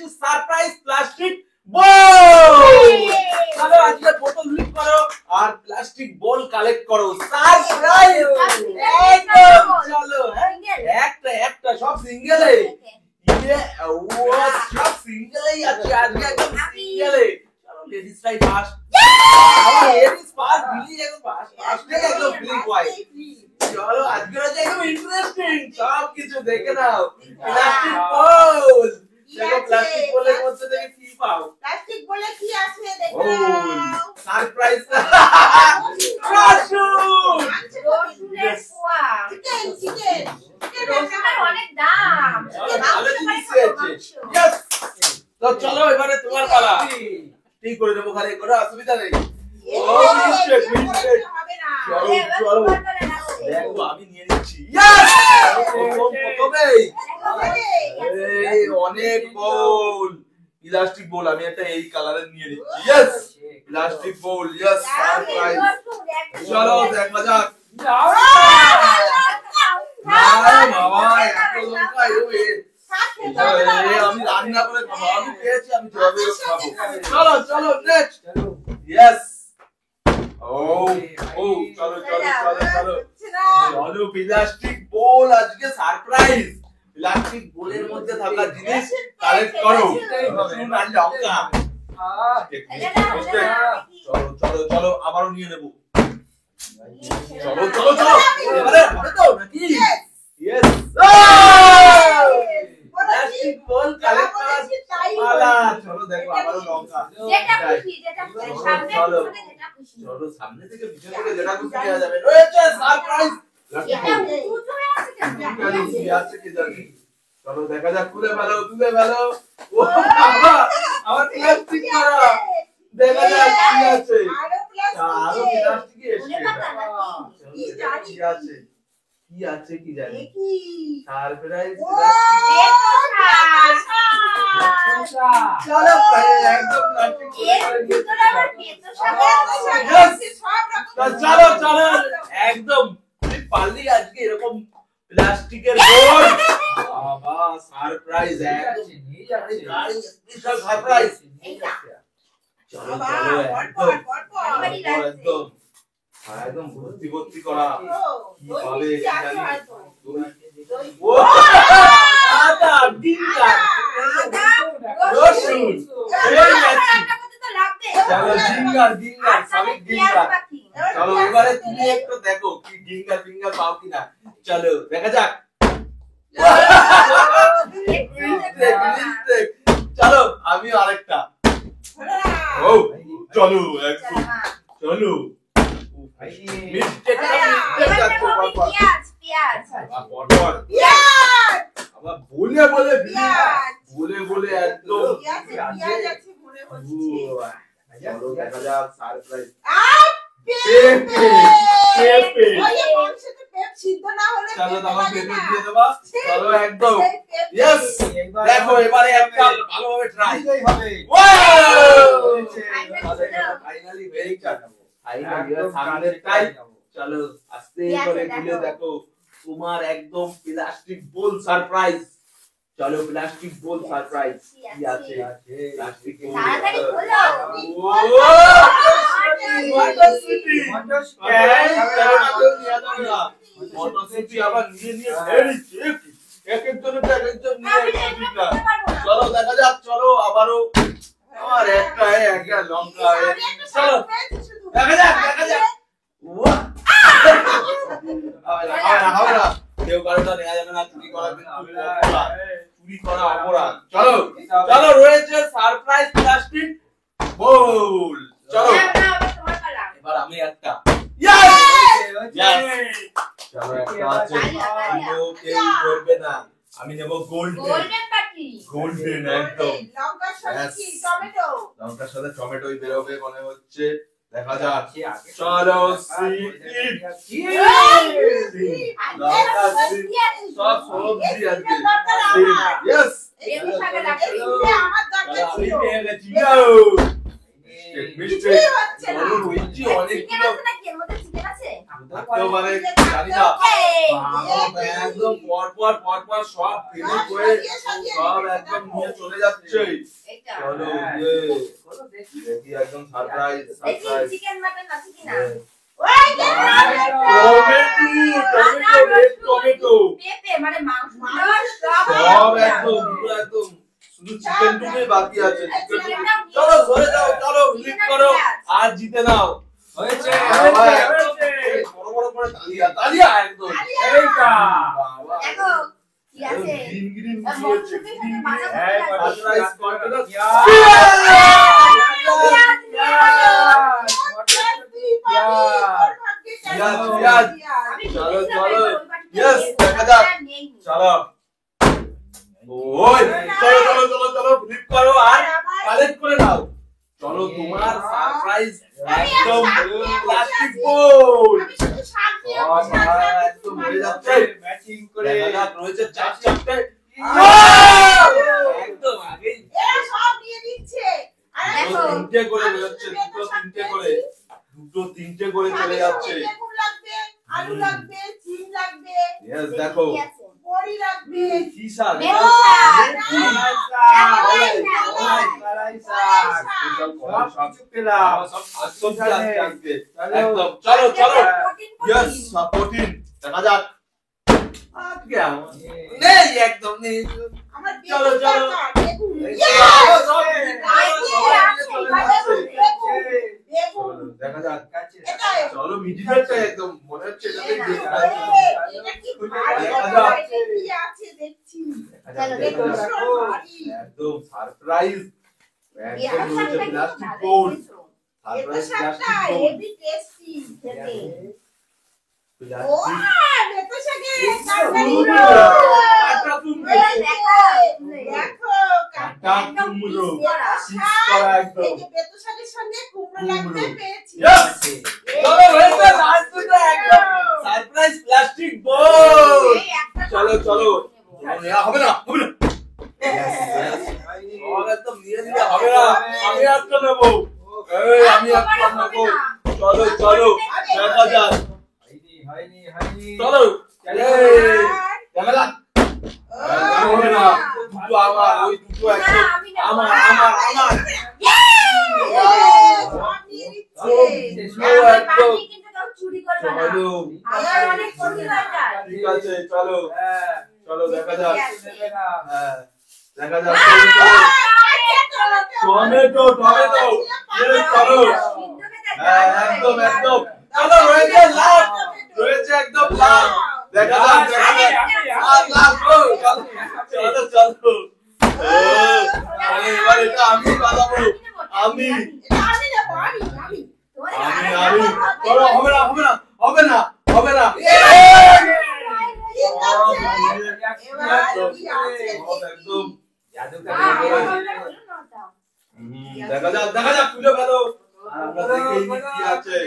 আসছে surprise plastic বল। চলো আজকে বোতল লিক করো আর প্লাস্টিক বল কালেক্ট করো। সারপ্রাইজ একদম। চলো একটা একটা সব সিঙ্গেলে। সব সিঙ্গেলেই আছে আজকে, একদম সিঙ্গেলে। চলো ladies right first. Ladies first, বিলি একদম ফার্স্ট একদম বিলি বয়। চলো আজকে হচ্ছে একদম ইন্টারেস্টিং, সব কিছু দেখে নাও। প্লাস্টিক বল দেখো, প্লাস্টিক বলের মধ্যে থেকে কি পাও? প্লাস্টিক বলে কি আছে দেখো। সারপ্রাইজ রসুনের পোয়া। চিকেন চিকেন চিকেনের অনেক দাম। ভালো জিনিস আছে। यस, তো চলো এবারে তোমার পালা। ঠিক করে দেবো, খালি কোনো অসুবিধা নেই। ও মিস্টেক মিস্টেক। চলো চলো দেখো আমি নিয়ে নিচ্ছি। यस, প্রথমেই এই অনেক বল, প্লাস্টিক বল। আমি একটা এই কালারের নিয়ে নিচ্ছি। Yes, plastic ball. Yes, surprise. চলো দেখা যাক। বাবা এত লঙ্কা আমি রান্না করে খাবো। আমি পেয়েছি, আমি জবে খাবো। চলো চলো নেক্সট। यस, ও ও চলো চলো চলো চলো চলো প্লাস্টিক বল আজকে সারপ্রাইজ। প্লাস্টিক বলের মধ্যে থাকা জিনিস কালেক্ট করো। রসুন আর লঙ্কা। চলো চলো চলো আবারও নিয়ে নেবো। চলো চলো চলো এবারে হবে তো নাকি? यस, প্লাস্টিক বল কালেক্ট করা পালা। চলো দেখো আবারও লঙ্কা। যেটা খুশি সামনে থেকে যেটা খুশি। চলো সামনে থেকে পিছন থেকে যেটা খুশি দেওয়া যাবে। রয়েছে সারপ্রাইজ। চলো দেখা যাক, তুলে ফেলো তুলে ফেলো। ও বাবা আমার প্লাস্টিক করা। দেখা যাক কি আছে। আরো প্লাস্টিক এসেছে। কি আছে কি আছে কি জানি। সারপ্রাইজ চলো একদম প্লাস্টিক চলো চলো একদম পারলি আজকে এরকম প্লাস্টিকের বল। বাবা সারপ্রাইজ একদম স্পেশাল সারপ্রাইজ। চলো চলো একদম একদম ভর্তি ভর্তি করা। কি পাবে জানি। ও আদা ডিঙ্গা রসুন এই আছে। চলো ডিঙ্গা ডিঙ্গা সলিড ডিঙ্গা। চলো এবারে তুমি একটু দেখো কি ডিঙ্গা ডিঙ্গা পাও কিনা। চলো দেখা যাক। চলো আমি আরেকটা। ও চলো একটু চলো। বলে বলে বলে বলে একদম দেখা যাক সারপ্রাইজ। চলো তখন পেঁপে দিয়ে দেবা। চলো একদম यस, দেখো এবারে একটা ভালোভাবে ট্রাই হবে। Finally very good. ফাইনালি সামনের টাই। চলো আস্তে করে খুলে দেখো তোমার একদম প্লাস্টিক বল সারপ্রাইজ। চলো প্লাস্টিক বল সারপ্রাইজ কি আছে। প্লাস্টিক বল তাড়াতাড়ি খোলো। ও মটরশুটি মটরশুটি আবার নিয়ে নিয়ে ভেরি চিপ। এক একজনের এক একজন নিয়ে একটা। চলো দেখা যাক। চলো আবারও আমার একটা একটা লঙ্কা। চলো দেখা যাক দেখা যাক। হবে না কেউ কারোটা নেওয়া যাবে না। চুরি করা চুরি করা অপরাধ। চলো চলো রয়েছে সারপ্রাইজ প্লাস্টিক বল। চলো এবার আমি একটা। চলো একটা আছে কেউ করবে না। আমি নেব গোল্ডেন গোল্ডেন একদম। লঙ্কার সাথে টমেটোই বেরোবে মনে হচ্ছে। দেখা যাক। চলো সব সবজি আজকে। यस থাকতেও পারে জানি না একদম পরপর সব ফিনিশ করে সব একদম নিয়ে চলে যাচ্ছে চলো দেখি একদম সারপ্রাইজ চিকেন মাটন আছে কিনা টমেটো পেঁপে মানে মাংস সব একদম শুধু চিকেন টুকুই বাকি আছে চলো ধরে যাও চলো ক্লিক করো আর জিতে নাও হয়েছে বড় বড় করে তালিয়া একদম এইটা দেখো কি আছে গ্রিন মটরশুঁটি সাথে বাদাম এই সারপ্রাইজ কন্টেনার চলো চলো यस দেখা যাক চলো ওই চলো ফ্লিপ করো আর কালেক্ট করে নাও চলো তোমার সারপ্রাইজ একদম প্লাস্টিক বোল একদম হয়ে যাচ্ছে ম্যাচিং করে দেখা যাক রয়েছে চারটে একদম আগেই তিনটে করে বেরোচ্ছে দুটো তিনটে করে চলে যাচ্ছে আলু লাগবে চিন লাগবে यस দেখো বড়ি লাগবে কি শাক সব কিছু পেলাম একদম চলো চলো यस সব প্রোটিন দেখা যাক নেই একদম নেই আমার চলো, চলো। বেগুন বেগুন দেখা যাক এটাই। চলো মিডিয়ামটা একদম মনে হচ্ছে এটাতেই বেশি আছে। এটা কি ভারী আছে কি আছে দেখছি চলো, বেগুন দেখো। সব ভারী একদম সারপ্রাইজ এই একদম রয়েছে আচারটা প্লাস্টিক কিন্তু বোল ভালো এটা সারপ্রাইজ শাকটা প্লাস্টিক বোল হেভি টেস্টি খেতে ও বেতো শাকে কাটা কুমড়ো দেখো কাটা কুমড়ো চিপস করা একদম এই যে বেতো শাকের সঙ্গে কুমড়ো লাগবে পেয়েছি यस চলো হয়েছে লাস্ট দুটো একদম সারপ্রাইজ প্লাস্টিক বোল চলো চলো নেওয়া হবে না और एकदम নিয়ে নিয়ে হবে না আমি একটা নেব এই আমি একটা নেব চলো চলো দেখা যাক হয়নি চলো এই দেখা যাক হবে না দুটো আমার ওই দুটো একদম আমার চুরি করবে না চলো আমার অনেক ক্ষতি হয়ে যায় ঠিক আছে চলো চলো দেখা যাক নেবে না হ্যাঁ দেখা যাক টমেটো এই চলো হ্যাঁ একদম চলো রয়েছে লাভ রয়েছে একদম লাভ দেখা যাক লাভ চলো এবার এটা আমি বাজাবো আমি চলো হবে না একদম দেখা যাক তুলে ফেলো আমরা দেখে কি আছে